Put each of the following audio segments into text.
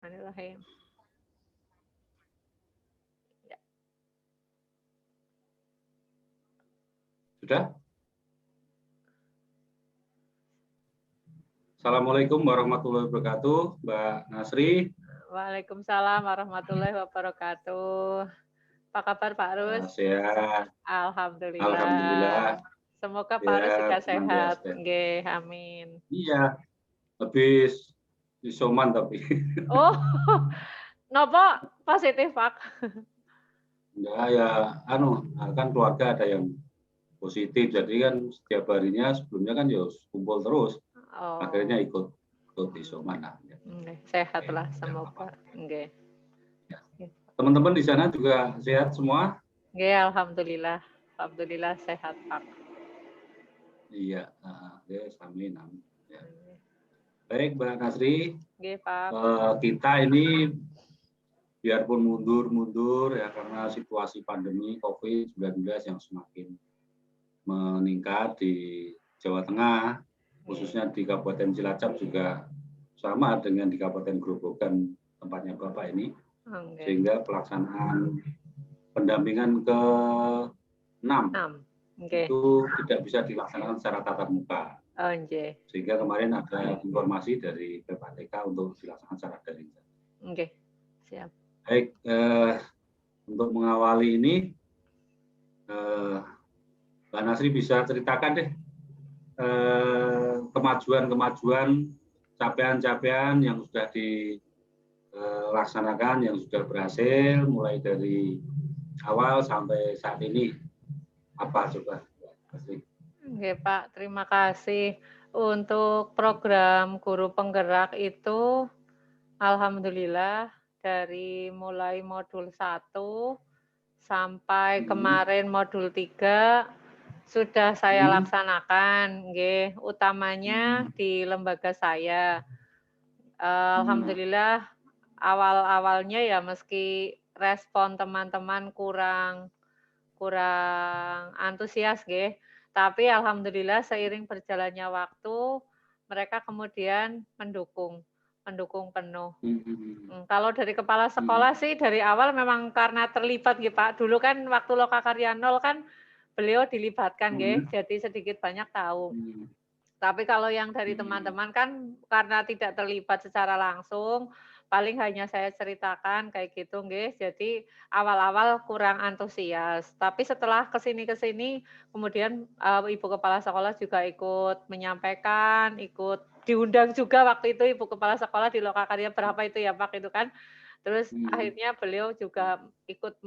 Bismillahirrahmanirrahim. Ya. Sudah? Assalamualaikum warahmatullahi wabarakatuh, Mbak Nasri. Waalaikumsalam warahmatullahi wabarakatuh. Apa kabar Pak Rus? Sehat. Alhamdulillah. Alhamdulillah. Semoga Pak Rus juga sehat. Senantiasa. Nggih, amin. Iya. Habis isoman tapi. Oh, nopo positif Pak? Enggak ya, kan keluarga ada yang positif, jadi kan setiap harinya sebelumnya kan ya kumpul terus. Oh. Akhirnya ikut isoman. Sehat lah semoga. Nggih. Ya. Teman-teman di sana juga sehat semua? Nggih, alhamdulillah. Alhamdulillah sehat, Pak. Iya, amin. Ya. Baik, Mbak Nasri. Nggih, Pak. Kita ini biarpun mundur ya karena situasi pandemi COVID-19 yang semakin meningkat di Jawa Tengah, khususnya di Kabupaten Cilacap juga sama dengan di Kabupaten Grobogan tempatnya Bapak ini, sehingga pelaksanaan pendampingan ke-6 itu tidak bisa dilaksanakan secara tatap muka. Sehingga kemarin ada informasi dari PPATK untuk dilaksanakan secara daring. Oke, siap. Baik, untuk mengawali ini, Mbak Nasri bisa ceritakan deh kemajuan-kemajuan, capaian-capaian yang sudah dilaksanakan, yang sudah berhasil, mulai dari awal sampai saat ini. Apa coba? Oke Pak, terima kasih. Untuk program guru penggerak itu, alhamdulillah dari mulai modul 1 sampai kemarin modul 3 sudah saya laksanakan, nggih, utamanya di lembaga saya. Alhamdulillah awal-awalnya ya meski respon teman-teman kurang antusias nggih, tapi alhamdulillah seiring berjalannya waktu mereka kemudian mendukung penuh. Kalau dari kepala sekolah sih dari awal memang karena terlibat nggih Pak. Dulu kan waktu Lokakarya 0 kan beliau dilibatkan nggih, jadi sedikit banyak tahu. Tapi kalau yang dari teman-teman kan karena tidak terlibat secara langsung, paling hanya saya ceritakan kayak gitu nggih. Jadi awal-awal kurang antusias. Tapi setelah kesini kemudian Ibu Kepala Sekolah juga ikut menyampaikan, ikut diundang juga waktu itu Ibu Kepala Sekolah di Lokakarya berapa itu ya Pak itu kan. Terus akhirnya beliau juga ikut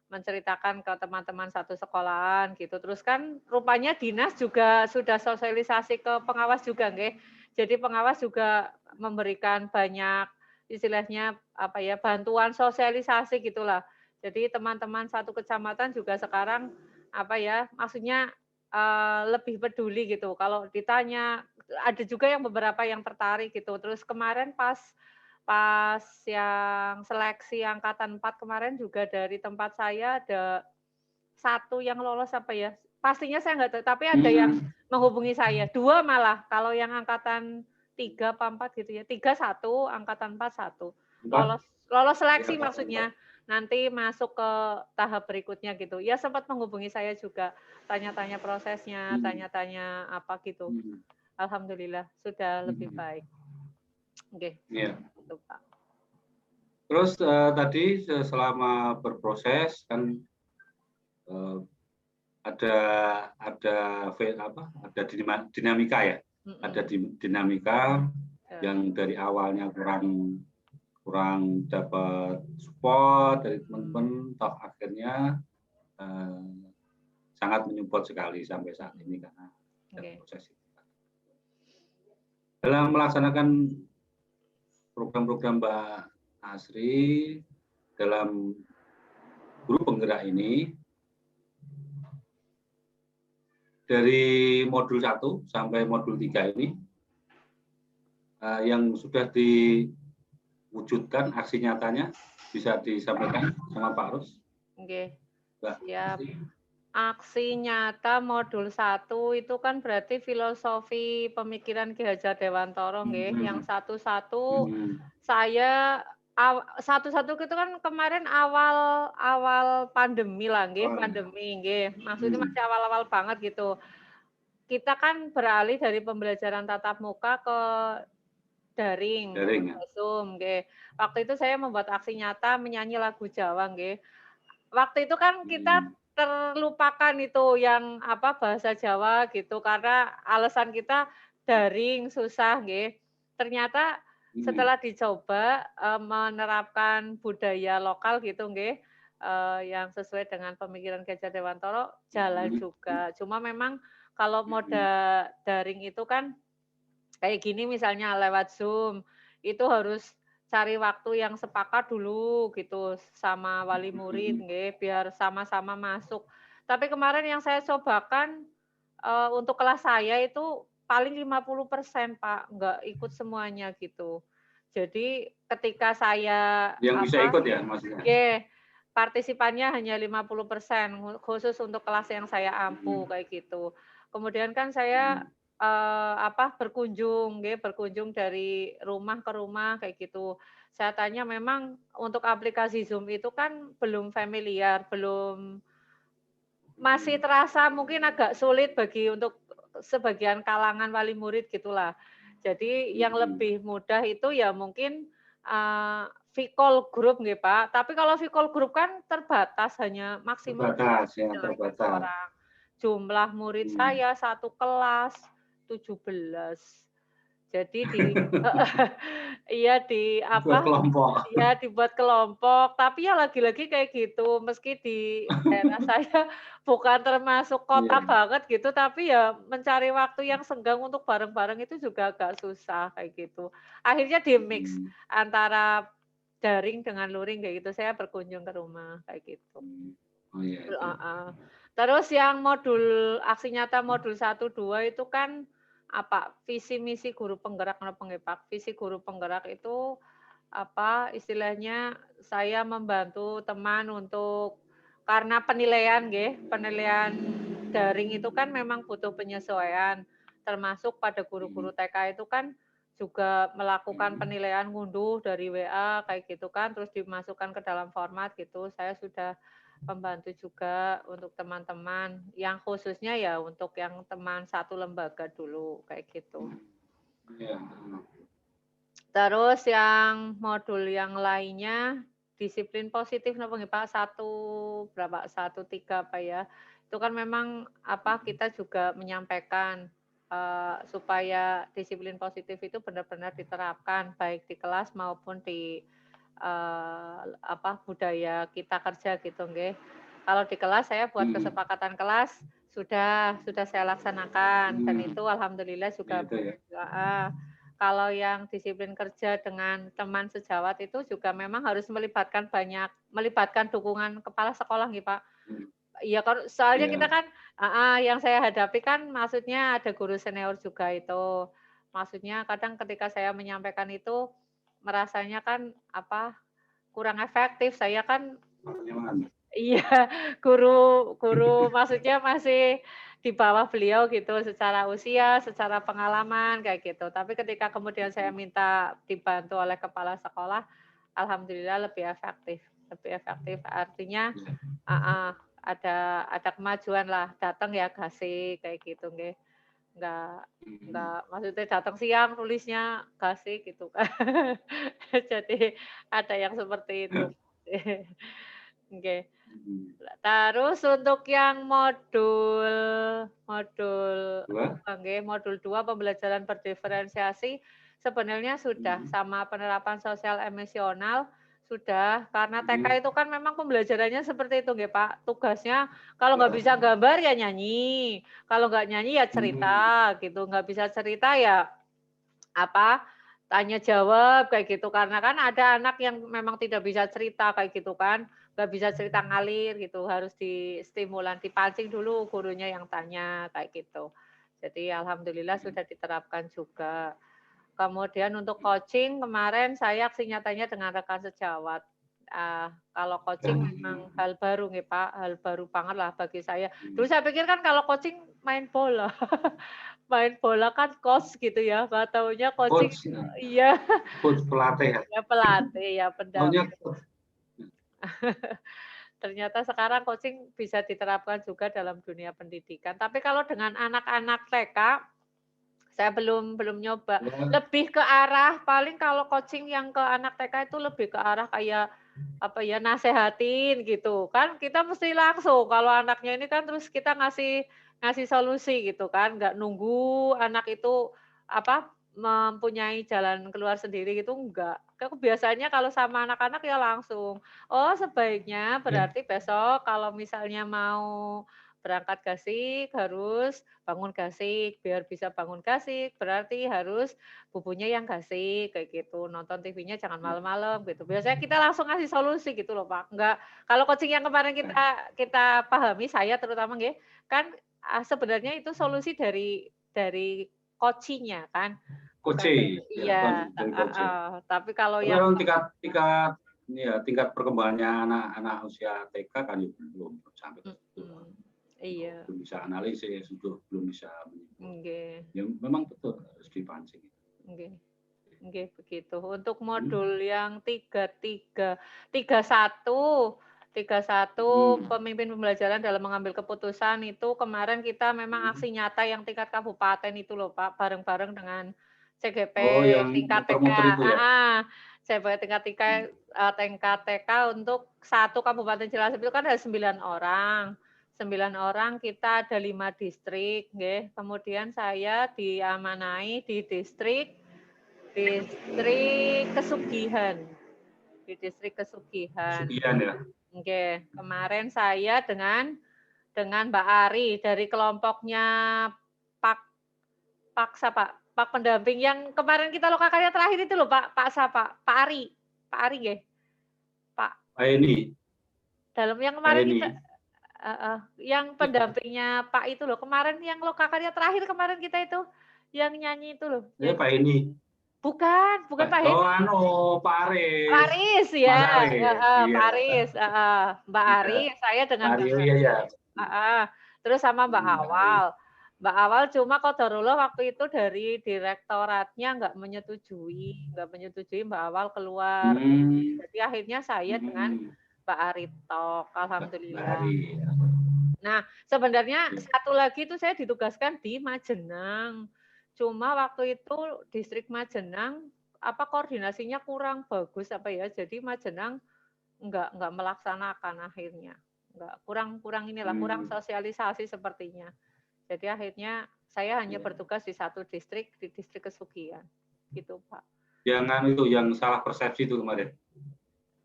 menceritakan ke teman-teman satu sekolahan gitu. Terus kan rupanya dinas juga sudah sosialisasi ke pengawas juga nggih. Jadi pengawas juga memberikan banyak istilahnya apa ya, bantuan sosialisasi gitulah. Jadi teman-teman satu kecamatan juga sekarang apa ya, maksudnya lebih peduli gitu. Kalau ditanya ada juga yang beberapa yang tertarik gitu. Terus kemarin pas yang seleksi angkatan 4 kemarin juga dari tempat saya ada satu yang lolos apa ya, pastinya saya nggak tahu, tapi ada yang menghubungi saya, 2 malah, kalau yang angkatan 3 apa 4 gitu ya, 3 1, angkatan 4 1. Lolos seleksi maksudnya, nanti masuk ke tahap berikutnya gitu. Ya sempat menghubungi saya juga, tanya-tanya prosesnya, tanya-tanya apa gitu. Alhamdulillah sudah lebih baik. Oke. Iya. Gitu, Pak. Terus tadi selama berproses kan ada dinamika ya, ada dinamika yang dari awalnya kurang dapat support dari teman-teman, toh akhirnya sangat menyupport sekali sampai saat ini karena ada proses itu. Dalam melaksanakan program-program Mbak Nasri dalam guru penggerak ini, dari modul 1 sampai modul 3 ini, yang sudah diwujudkan aksi nyatanya bisa disampaikan sama Pak Rus? Oke, siap. Aksi nyata modul 1 itu kan berarti filosofi pemikiran Ki Hajar Dewantara nggih, yang 1-1 saya satu-satu itu kan kemarin awal pandemi lah nggih, pandemi nggih. Maksudnya masih awal-awal banget gitu. Kita kan beralih dari pembelajaran tatap muka ke daring, ya? Zoom nggih. Waktu itu saya membuat aksi nyata menyanyi lagu Jawa nggih. Waktu itu kan kita terlupakan itu yang bahasa Jawa gitu karena alasan kita daring susah nggih. Ternyata setelah dicoba menerapkan budaya lokal gitu nggih, yang sesuai dengan pemikiran Gajah Dewantara jalan juga. Cuma memang kalau moda daring itu kan kayak gini misalnya lewat Zoom, itu harus cari waktu yang sepakat dulu gitu sama wali murid nggih, biar sama-sama masuk. Tapi kemarin yang saya cobakan, untuk kelas saya itu paling 50% Pak, nggak ikut semuanya gitu. Jadi ketika saya Yang bisa ikut ya maksudnya? nggih, partisipannya hanya 50%, khusus untuk kelas yang saya ampu kayak gitu. Kemudian kan saya berkunjung nggih, berkunjung dari rumah ke rumah kayak gitu. Saya tanya memang untuk aplikasi Zoom itu kan belum familiar, masih terasa mungkin agak sulit untuk sebagian kalangan wali murid gitulah. Jadi yang lebih mudah itu ya mungkin, Vicall group nggih, Pak. Tapi kalau Vicall group kan terbatas, hanya maksimal Terbatas ya, 18 terbatas. orang. Jumlah murid saya satu kelas 17. Jadi iya Buat kelompok. iya dibuat kelompok, tapi ya lagi-lagi kayak gitu, meski di daerah saya bukan termasuk kota banget gitu, tapi ya mencari waktu yang senggang untuk bareng-bareng itu juga agak susah kayak gitu. Akhirnya di-mix antara daring dengan luring kayak gitu, saya berkunjung ke rumah kayak gitu. Oh iya. Terus yang modul aksi nyata modul 1, 2 itu kan visi misi guru penggerak napa nggih, Pak? Visi guru penggerak itu istilahnya saya membantu teman untuk karena penilaian nggih, penilaian daring itu kan memang butuh penyesuaian, termasuk pada guru-guru TK itu kan juga melakukan penilaian ngunduh dari WA kayak gitu kan, terus dimasukkan ke dalam format gitu. Saya sudah membantu juga untuk teman-teman, yang khususnya ya untuk yang teman satu lembaga dulu, kayak gitu. Iya. Terus yang modul yang lainnya, disiplin positif napa nggih Pak, 1, 3 apa ya, itu kan memang kita juga menyampaikan, supaya disiplin positif itu benar-benar diterapkan, baik di kelas maupun di budaya kita kerja gitu nggih. Kalau di kelas saya buat kesepakatan kelas sudah saya laksanakan dan itu alhamdulillah juga kalau yang disiplin kerja dengan teman sejawat itu juga memang harus melibatkan dukungan kepala sekolah nggih, Pak. Iya kan soalnya kita kan yang saya hadapi kan maksudnya ada guru senior juga itu. Maksudnya kadang ketika saya menyampaikan itu merasanya kan kurang efektif. Saya kan iya, guru maksudnya masih di bawah beliau gitu secara usia, secara pengalaman kayak gitu. Tapi ketika kemudian saya minta dibantu oleh kepala sekolah, alhamdulillah lebih efektif. Lebih efektif artinya ada kemajuan lah, datang ya kasih kayak gitu nggih. Enggak maksudnya datang siang nulisnya kasih gitu kan. Jadi ada yang seperti itu. Oke. Terus untuk yang modul 2 pembelajaran berdiferensiasi sebenarnya sudah sama penerapan sosial emosional sudah, karena TK itu kan memang pembelajarannya seperti itu nggih Pak, tugasnya kalau nggak bisa gambar ya nyanyi, kalau nggak nyanyi ya cerita gitu, nggak bisa cerita ya tanya jawab kayak gitu, karena kan ada anak yang memang tidak bisa cerita kayak gitu kan, nggak bisa cerita ngalir gitu, harus distimulan, dipancing dulu gurunya yang tanya kayak gitu. Jadi alhamdulillah sudah diterapkan juga. Kemudian untuk coaching kemarin saya aksi nyatanya dengan rekan sejawat. Kalau coaching memang hal baru nggih Pak, hal baru banget lah bagi saya. Dulu saya pikir kan kalau coaching main bola. Main bola kan coach gitu ya, nggak taunya coaching Coach, iya. coach pelatih ya. Ya pelatih, ya Maunya pendamping. Ternyata sekarang coaching bisa diterapkan juga dalam dunia pendidikan. Tapi kalau dengan anak-anak TK, saya belum nyoba. Lebih ke arah paling kalau coaching yang ke anak TK itu lebih ke arah kayak apa ya, nasehatin gitu. Kan kita mesti langsung kalau anaknya ini kan terus kita ngasih ngasih solusi gitu kan, nggak nunggu anak itu apa, mempunyai jalan keluar sendiri gitu, enggak. Biasanya kalau sama anak-anak ya langsung, "Oh sebaiknya berarti besok kalau misalnya mau berangkat gasik harus bangun gasik, biar bisa bangun gasik berarti harus bubunya yang gasik," kayak gitu. Nonton TV-nya jangan malam-malam gitu. Biasanya kita langsung ngasih solusi gitu loh, Pak. Enggak kalau coaching yang kemarin kita kita pahami, saya terutama nggih, kan, sebenarnya itu solusi dari coaching-nya kan, bukan coaching, dari ya iya, dari coaching. tapi kalau Tapi yang memang tingkat tingkat perkembangannya anak-anak usia TK kan belum sampai ke situ. Iya. Belum bisa analisis, belum bisa Nggih. ya memang betul harus dipancing. Nggih. Nggih, begitu. Untuk modul yang 31 pemimpin pembelajaran dalam mengambil keputusan itu kemarin kita memang aksi nyata yang tingkat kabupaten itu loh Pak, bareng-bareng dengan CGP yang tingkat TK. muter-muter itu ya? CGP tingkat TK untuk satu kabupaten Cilacap itu kan ada 9 orang. 9 orang kita ada 5 distrik, nggih. Kemudian saya diamanai di distrik Kesugihan. Di distrik Kesugihan. Kesugihan ya? Oke, kemarin saya dengan Mbak Ari dari kelompoknya Pak pendamping yang kemarin kita lokakarya terakhir itu loh Pak Ari. Pak Ari nggih. Pak Ini. Dalam yang kemarin kita yang pendampingnya Pak itu loh, kemarin yang lokakarya terakhir kemarin kita itu, yang nyanyi itu loh. Ya Pak Eni. Bukan Pak Heni. Pak Aris. Pak Aris ya, Pak Iya. Aris, Mbak Aris, saya dengan Mbak Aris, Aris. iya. Terus sama Mbak Awal. Mbak Awal cuma qadarullah waktu itu dari direktoratnya nggak menyetujui Mbak Awal keluar. Jadi akhirnya saya dengan Mbak Aritok, alhamdulillah. Nah, sebenarnya satu lagi itu saya ditugaskan di Majenang. Cuma waktu itu distrik Majenang koordinasinya kurang bagus jadi Majenang enggak melaksanakan akhirnya. Kurang kurang sosialisasi sepertinya. Jadi akhirnya saya hanya bertugas di satu distrik, di distrik Kesugihan. Gitu, Pak. Yang salah persepsi itu kemarin.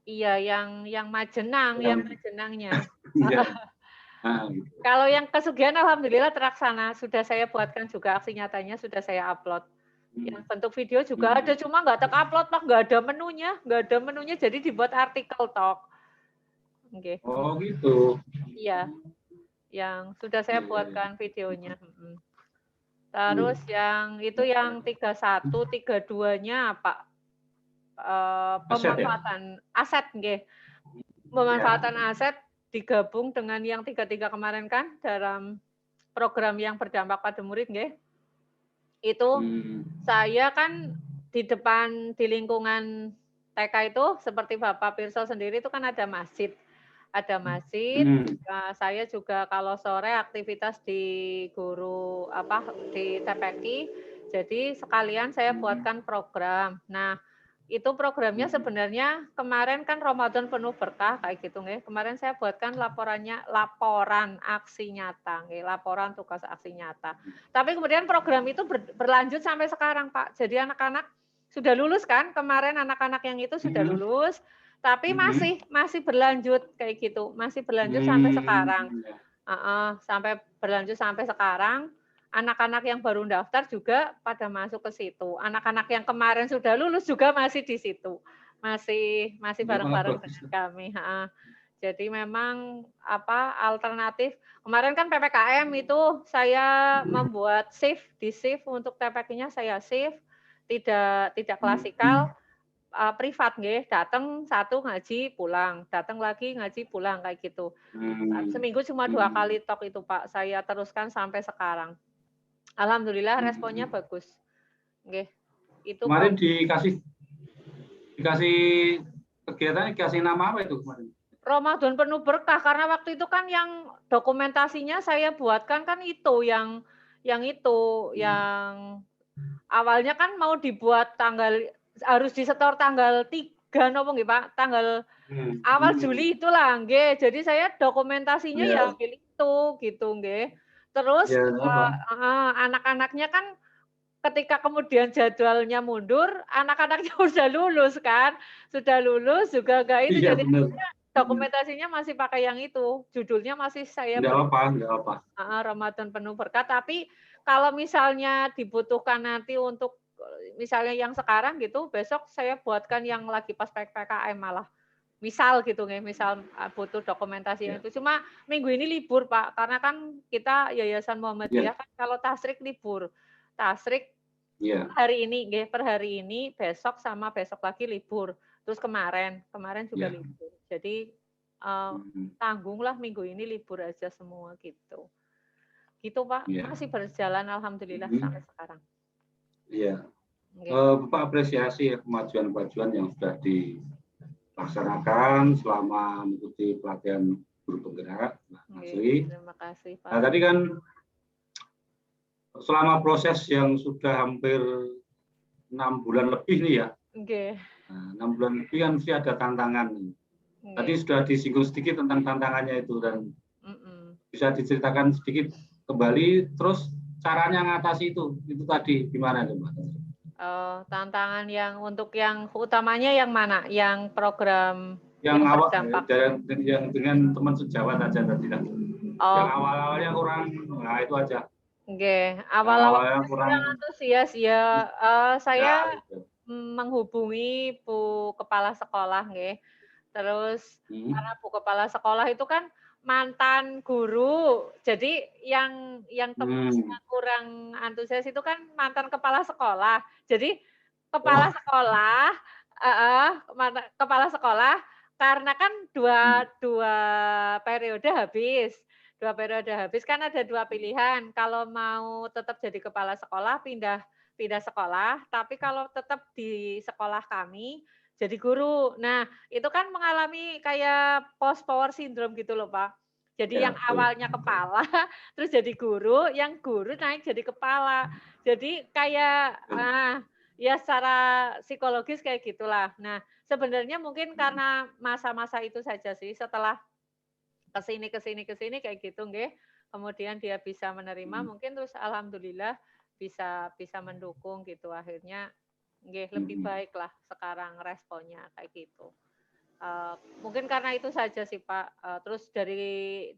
Iya, yang Majenang, yang Majenangnya. Gitu. Kalau yang Kesugihan alhamdulillah terlaksana. Sudah saya buatkan juga aksi nyatanya, sudah saya upload. Yang bentuk video juga ada, cuma nggak terupload Pak, nggak ada menunya, jadi dibuat artikel talk. Okay. Oh gitu. Iya, yang sudah saya buatkan videonya. Terus yang itu yang 31, 32-nya apa? Pemanfaatan aset, nggih. Pemanfaatan aset digabung dengan yang 33 kemarin kan dalam program yang berdampak pada murid, nggih. Itu saya kan di depan di lingkungan TK itu seperti Bapak Pirso sendiri itu kan ada masjid. Saya juga kalau sore aktivitas di di TPQ. Jadi sekalian saya buatkan program. Nah, itu programnya sebenarnya kemarin kan Ramadan penuh berkah kayak gitu nggih. Kemarin saya buatkan laporan aksi nyata nggih, laporan tugas aksi nyata. Tapi kemudian program itu berlanjut sampai sekarang, Pak. Jadi anak-anak sudah lulus kan? Kemarin anak-anak yang itu sudah lulus, tapi masih berlanjut kayak gitu. Masih berlanjut sampai sekarang. Berlanjut sampai sekarang. Anak-anak yang baru daftar juga pada masuk ke situ. Anak-anak yang kemarin sudah lulus juga masih di situ. Masih bareng-bareng dengan kami. Jadi memang alternatif. Kemarin kan PPKM itu saya membuat shift untuk TPQ-nya saya shift, tidak klasikal. privat nggih, datang satu ngaji pulang, datang lagi ngaji pulang kayak gitu. Seminggu cuma 2 kali tok itu Pak, saya teruskan sampai sekarang. Alhamdulillah responnya bagus. Nggih. Itu kemarin dikasih kegiatan, dikasih nama apa itu kemarin? Ramadan penuh berkah, karena waktu itu kan yang dokumentasinya saya buatkan kan itu yang awalnya kan mau dibuat harus disetor tanggal 3 nopo nggih Pak, tanggal awal Juli itulah nggih. Jadi saya dokumentasinya ya ambil itu gitu nggih. Terus anak-anaknya kan ketika kemudian jadwalnya mundur, anak-anaknya sudah lulus juga enggak itu, jadi dokumentasinya masih pakai yang itu, judulnya masih saya beri. Enggak apa. Ramadan penuh berkah, tapi kalau misalnya dibutuhkan nanti untuk misalnya yang sekarang gitu, besok saya buatkan yang lagi pas PPKM malah. Misal gitu nggih, misal butuh dokumentasi yang itu. Cuma minggu ini libur Pak, karena kan kita Yayasan Muhammadiyah kan kalau tasrik libur. Tasrik hari ini nggih, per hari ini, besok sama besok lagi libur. Terus kemarin juga libur. Jadi tanggunglah minggu ini libur aja semua gitu. Gitu Pak, masih berjalan alhamdulillah sampai sekarang. Iya. Bapak apresiasi kemajuan-kemajuan yang sudah dilaksanakan selama mengikuti pelatihan guru penggerak. Terima kasih Pak. Nah, tadi kan selama proses yang sudah hampir 6 bulan lebih nih ya. Nah, 6 bulan lebih kan mesti ada tantangan. Tadi sudah disinggung sedikit tentang tantangannya itu, dan bisa diceritakan sedikit kembali terus caranya ngatasi itu tadi gimana tuh Mbak? Tantangan yang untuk yang utamanya yang mana? Yang program yang awal yang dengan teman sejawat aja tadi kan. Yang awal-awalnya kurang, nah itu aja. Awal-awalnya kurang antusias ya. Saya menghubungi Bu Kepala Sekolah nggih. Terus karena Bu Kepala Sekolah itu kan mantan guru. Jadi yang temannya kurang antusias itu kan mantan kepala sekolah. Jadi kepala sekolah kepala sekolah karena kan dua periode habis. 2 periode habis kan ada 2 pilihan. Kalau mau tetap jadi kepala sekolah pindah sekolah, tapi kalau tetap di sekolah kami jadi guru. Nah, itu kan mengalami kayak post power syndrome gitu loh, Pak. Jadi yang awalnya kepala terus jadi guru, yang guru naik jadi kepala. Jadi kayak ya secara psikologis kayak gitulah. Nah, sebenarnya mungkin karena masa-masa itu saja sih, setelah kesini kayak gitu nggih. Kemudian dia bisa menerima, mungkin terus alhamdulillah bisa mendukung gitu. Akhirnya nggih lebih baik lah sekarang responnya kayak gitu. Mungkin karena itu saja sih Pak. Terus dari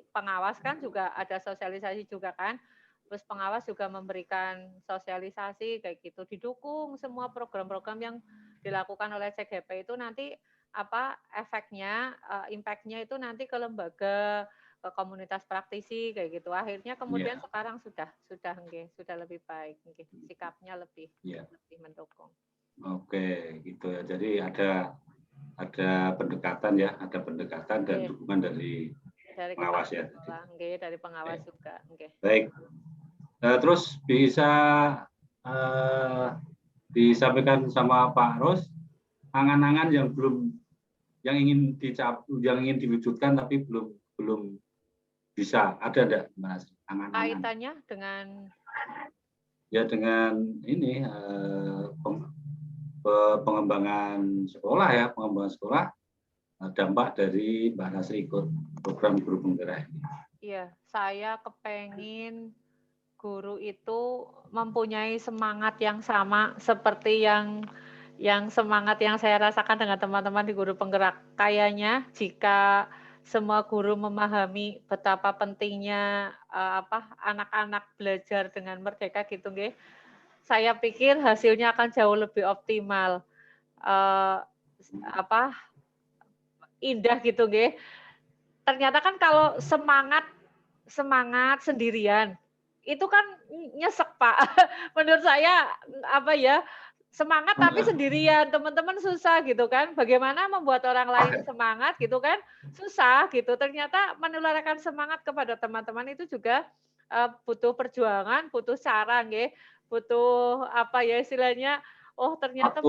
pengawas kan juga ada sosialisasi juga kan. Terus pengawas juga memberikan sosialisasi kayak gitu. Didukung semua program-program yang dilakukan oleh CGP itu nanti efeknya, impact-nya itu nanti ke lembaga, ke komunitas praktisi kayak gitu. Akhirnya kemudian sekarang sudah lebih baik nggih. Sikapnya lebih mendukung. Oke, gitu ya. Jadi ada pendekatan ya, dan dukungan dari pengawas ya. Dari pengawas juga. Baik. Terus bisa disampaikan sama Pak Ros angan-angan yang ingin diwujudkan tapi belum bisa. Ada enggak Mas angan-angan? Kaitannya dengan ini pengembangan sekolah, dampak dari Mbak Nasri ikut program guru penggerak ini. Iya, saya kepengen guru itu mempunyai semangat yang sama seperti yang semangat yang saya rasakan dengan teman-teman di guru penggerak. Kayaknya jika semua guru memahami betapa pentingnya anak-anak belajar dengan merdeka gitu nggih. Saya pikir hasilnya akan jauh lebih optimal. Indah gitu nggih. Ternyata kan kalau semangat sendirian itu kan nyesek Pak. Menurut saya semangat tapi sendirian, teman-teman susah gitu kan. Bagaimana membuat orang lain semangat gitu kan, susah gitu. Ternyata menularkan semangat kepada teman-teman itu juga butuh perjuangan, butuh cara nggih, butuh apa ya istilahnya, oh ternyata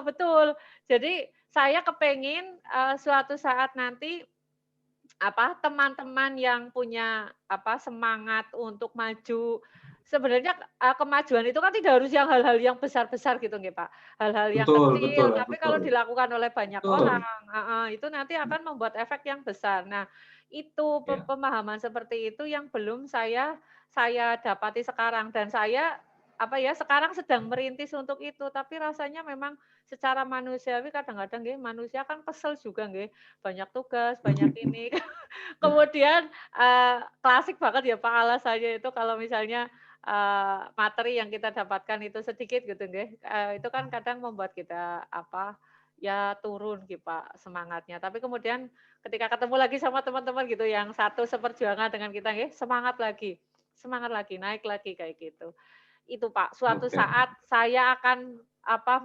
betul. Jadi saya kepengin suatu saat nanti teman-teman yang punya semangat untuk maju. Sebenarnya kemajuan itu kan tidak harus yang hal-hal yang besar-besar gitu nggih, Pak. Hal-hal yang kecil, tapi kalau dilakukan oleh banyak orang, itu nanti akan membuat efek yang besar. Nah, itu pemahaman seperti itu yang belum saya dapati sekarang dan saya sekarang sedang merintis untuk itu, tapi rasanya memang secara manusiawi kadang-kadang nggih, manusia kan kesel juga nggih, banyak tugas, banyak ini. Kemudian klasik banget ya Pak alasannya itu kalau misalnya materi yang kita dapatkan itu sedikit gitu nggih, itu kan kadang membuat kita ya turun gitu Pak semangatnya. Tapi kemudian ketika ketemu lagi sama teman-teman gitu yang satu seperjuangan dengan kita nggih, semangat lagi, naik lagi kayak gitu. Itu Pak, suatu saat saya akan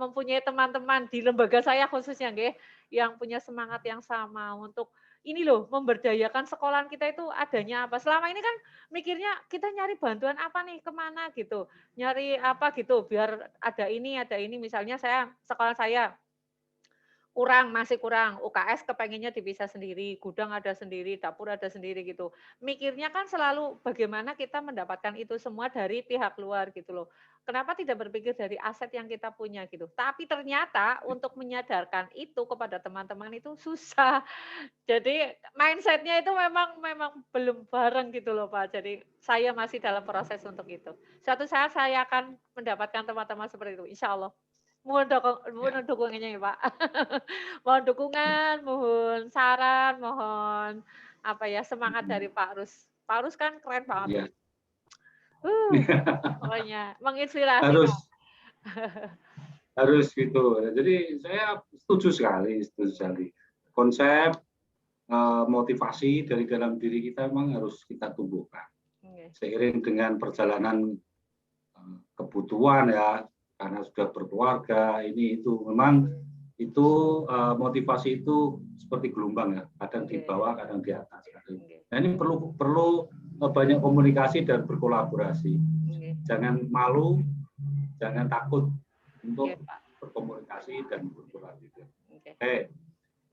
mempunyai teman-teman di lembaga saya khususnya nggih, yang punya semangat yang sama untuk ini loh, memberdayakan sekolahan kita itu adanya apa. Selama ini kan mikirnya kita nyari bantuan apa nih, kemana gitu. Nyari apa gitu, biar ada ini, misalnya sekolah saya masih kurang, UKS kepengennya dipisah sendiri, gudang ada sendiri, dapur ada sendiri gitu. Mikirnya kan selalu bagaimana kita mendapatkan itu semua dari pihak luar gitu loh. Kenapa tidak berpikir dari aset yang kita punya gitu. Tapi ternyata untuk menyadarkan itu kepada teman-teman itu susah. Jadi mindset-nya itu memang belum bareng gitu loh Pak. Jadi saya masih dalam proses untuk itu. Suatu saat saya akan mendapatkan teman-teman seperti itu, insya Allah. Mohon dukungannya ya Pak. Mohon dukungan, mohon saran, mohon semangat dari Pak Rus. Pak Rus kan keren banget. Pokoknya menginspirasi. Harus gitu. Jadi saya setuju sekali. Konsep motivasi dari dalam diri kita memang harus kita tumbuhkan. Seiring dengan perjalanan kebutuhan ya, karena sudah berkeluarga, ini itu memang itu motivasi itu seperti gelombang ya, kadang di bawah, kadang di atas. Nah ini perlu banyak komunikasi dan berkolaborasi. Jangan malu, jangan takut untuk berkomunikasi dan berkolaborasi.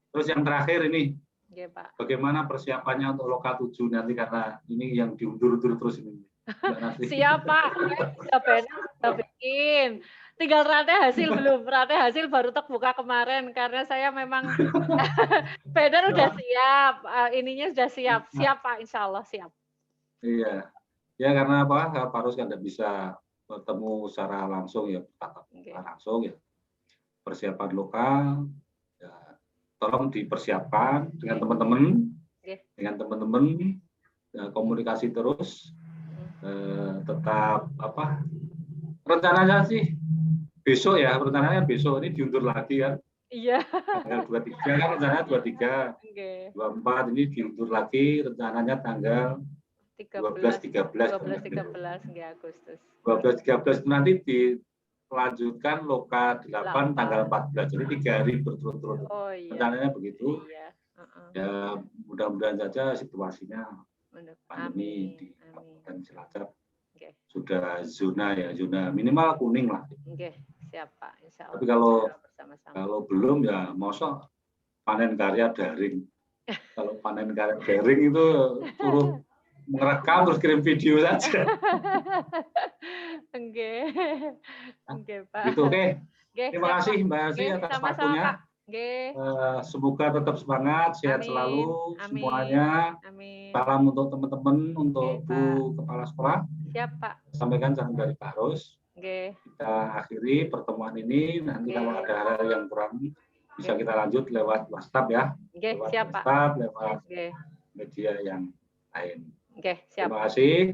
Terus yang terakhir ini, bagaimana persiapannya untuk Loka 7 nanti karena ini yang diundur-undur terus ini. Siap Pak, sudah bikin. Tinggal rantai hasil belum. Rantai hasil baru terbuka kemarin karena saya memang banner udah siap, ininya sudah siap. Siap Pak, insya Allah siap. Iya, ya karena Pak Rus kan tidak bisa bertemu secara langsung ya, langsung ya. Persiapan lokal, ya, tolong dipersiapkan dengan teman-teman, ya, komunikasi terus. Tetap rencananya sih besok ya, rencananya besok ini diundur lagi kan. Iya. Tanggal 23 kan rencananya 23. 24 ini diundur lagi rencananya tanggal 12-13 Agustus. 12-13 nanti dilanjutkan Loka 8 tanggal 14. Jadi 3 hari berturut-turut. Rencananya begitu. Iya. Ya mudah-mudahan saja situasinya pandemi di Kabupaten Cilacap sudah zona minimal kuning lah. Siap Pak, insya Allah. Tapi kalau belum ya mosok panen karya daring. Kalau panen karya daring itu suruh merekam terus kirim video saja. Pak. Gitu Terima kasih Mbak Asi atas waktunya. Semoga tetap semangat, sehat selalu semuanya. Salam untuk teman-teman, untuk Bu Kepala Sekolah. Siap Pak. Sampaikan salam dari Pak Rus. Kita akhiri pertemuan ini. Nanti kalau ada hal yang kurang bisa kita lanjut lewat WhatsApp ya. Lewat siap WhatsApp, Pak. lewat media yang lain. Siap. Terima kasih.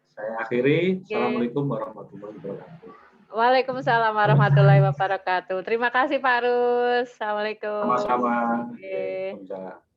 Saya akhiri. Assalamualaikum warahmatullahi wabarakatuh. Waalaikumsalam warahmatullahi wabarakatuh. Terima kasih Pak Rus. Assalamualaikum. Sama-sama. Waalaikumsalam.